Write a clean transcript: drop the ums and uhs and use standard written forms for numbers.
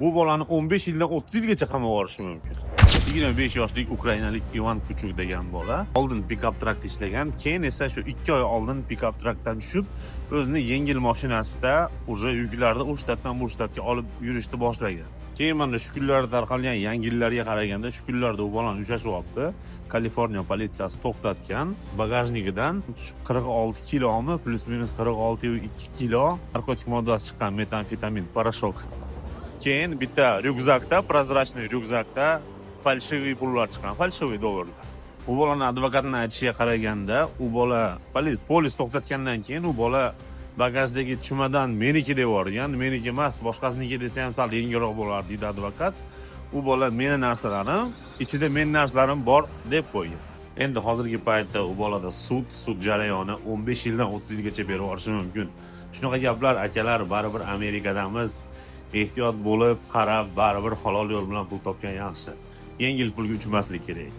Bu bolani 15 yildan 30 yilgacha qamab olish mumkin. 25 yoshlik ukrainalik Ivan Kuchuk degan bola oldin pikap trakda ishlagan, keyin esa shu 2 oy oldin pikap trakdan tushib, o'zini yengil mashinasida uje yuklarni u shtatdan bu shtatga olib yurishni boshlagan. Keyin mana shu kunlarda tarqalgan yangiliklarga qaraganda, shu kunlarda u bolani ushlashyapti. Kaliforniya politsiyasi to'xtatgan. Bagajnikidan 46 kilomi plus minus 46,2 kilo narkotik moddasi chiqqan, metamfetamin, parashok. Keyin bitta ryukzakda, prozrachniy ryukzakda falshiviy pullar chiqqan, falshiviy dollarlar. U bolani advokatning aytishiga qaraganda, u bola polis to'xtatgandan keyin u bola bagajdagi chumadan meniki deb yuborgan, meniki emas, boshqasiniki desa ham sal yengilroq bo'lardi deydi advokat. U bola meni narsalarim, ichida men narsalarim bor deb qo'ygan. Endi hozirgi paytda u bolada sud jarayoni 15 yildan 30 yilgacha berib yuborishi mumkin. Shunaqa gaplar, akalar, baribir Amerikadamiz. Ehtiyot bo'lib, qarab, baribir halol yo'l bilan pul topgan yaxshi. Yengil pulga uchmaslik kerak.